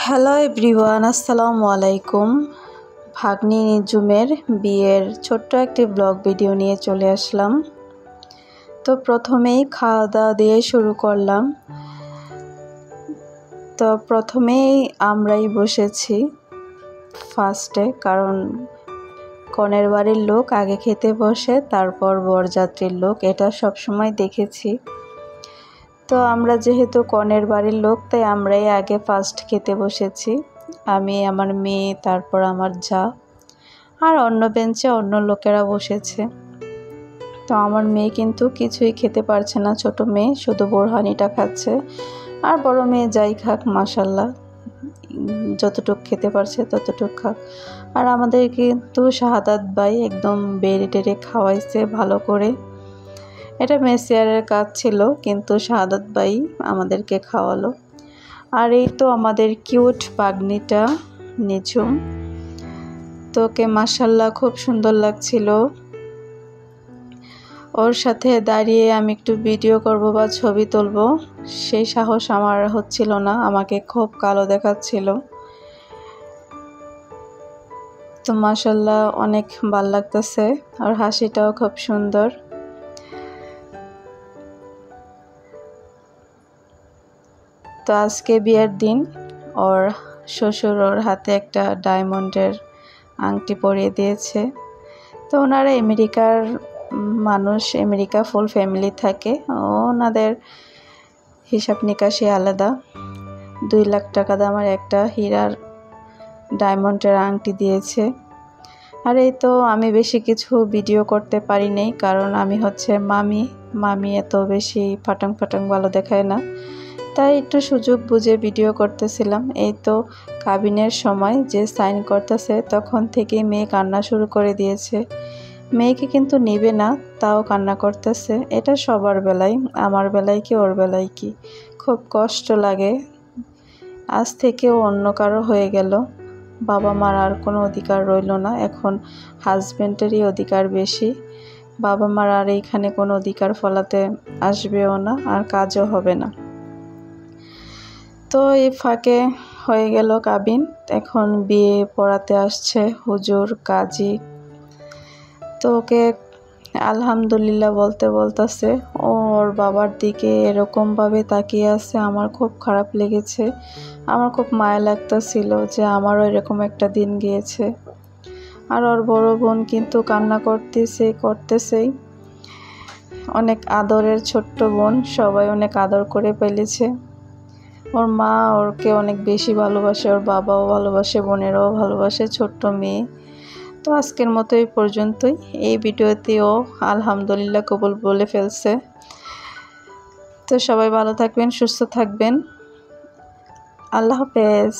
Hello everyone, আসসালামু আলাইকুম। ভাগ্নি নিজুমের বিয়ের ছোট্ট একটি ব্লগ ভিডিও নিয়ে চলে আসলাম। তো প্রথমেই খাওয়া দাওয়া দিয়ে শুরু করলাম। তো প্রথমেই আমরাই বসেছি ফার্স্টে, কারণ কনের বাড়ির লোক আগে খেতে বসে, তারপর বরযাত্রীর লোক। এটা সবসময় দেখেছি। তো আমরা যেহেতু কনের বাড়ির লোক, তাই আমরাই আগে ফার্স্ট খেতে বসেছি। আমি, আমার মেয়ে, তারপর আমার যা, আর অন্য বেঞ্চে অন্য লোকেরা বসেছে। তো আমার মেয়ে কিন্তু কিছুই খেতে পারছে না, ছোট মেয়ে শুধু বোরহানিটা খাচ্ছে। আর বড় মেয়ে যাই খাক, মাশাল্লাহ, যতটুক খেতে পারছে ততটুক খাক। আর আমাদের কিন্তু শাহাদাত ভাই একদম বেড়ে টেড়ে খাওয়াইছে ভালো করে। এটা মেসিয়ারের কাজ ছিল, কিন্তু শাহাদাত ভাই আমাদেরকে খাওয়ালো। আর এই তো আমাদের কিউট বাগনিটা নিঝুম। তোকে মাশাল্লাহ খুব সুন্দর লাগছিল। ওর সাথে দাঁড়িয়ে আমি একটু ভিডিও করব বা ছবি তুলব, সেই সাহস আমার হচ্ছিল না, আমাকে খুব কালো দেখাচ্ছিল। তো মাশাল্লাহ অনেক ভালো লাগতেছে, আর হাসিটাও খুব সুন্দর। তো আজকে বিয়ের দিন ওর শ্বশুর ওর হাতে একটা ডায়মন্ডের আংটি পরিয়ে দিয়েছে। তো ওনারা আমেরিকার মানুষ, আমেরিকা ফুল ফ্যামিলি থাকে, ওনাদের হিসাব নিকাশি আলাদা। 2 লাখ টাকা দামের একটা হীরার ডায়মন্ডের আংটি দিয়েছে। আর এই তো আমি বেশি কিছু ভিডিও করতে পারি নাই, কারণ আমি হচ্ছে মামি এত বেশি ফাটাং ভালো দেখায় না, তাই একটু সুযোগ বুঝে ভিডিও করতেছিলাম। এই তো কাবিনের সময় যে সাইন করতেছে, তখন থেকে মেয়ে কান্না শুরু করে দিয়েছে। মেয়েকে কিন্তু নেবে না, তাও কান্না করতেছে। এটা সবার বেলায়, আমার বেলায় কি ওর বেলায় কি, খুব কষ্ট লাগে। আজ থেকেও অন্য কারো হয়ে গেল, বাবা মার আর কোনো অধিকার রইল না, এখন হাজব্যান্ডেরই অধিকার বেশি। বাবা মার আর এইখানে কোনো অধিকার ফলাতে আসবেও না, আর কাজও হবে না। তো এই ফাঁকে হয়ে গেল কাবিন, এখন বিয়ে পড়াতে আসছে হুজুর কাজী। তো ওকে আলহামদুলিল্লাহ বলতেছে। ওর বাবার দিকে এরকমভাবে তাকিয়ে আছে, আমার খুব খারাপ লেগেছে। আমার খুব মায়া লাগতেছিল যে আমারও এরকম একটা দিন গিয়েছে। আর ওর বড় বোন কিন্তু কান্না করতেছেই। অনেক আদরের ছোট্ট বোন, সবাই অনেক আদর করে ফেলেছে। ওর মা ওরকে অনেক বেশি ভালোবাসে, ওর বাবাও ভালোবাসে, বোনেরাও ভালোবাসে, ছোট্ট মেয়ে। তো আজকের মতো এই পর্যন্তই। এই ভিডিওতেও আলহামদুলিল্লাহ কবুল বলে ফেলছে। তো সবাই ভালো থাকবেন, সুস্থ থাকবেন। আল্লাহ হাফেজ।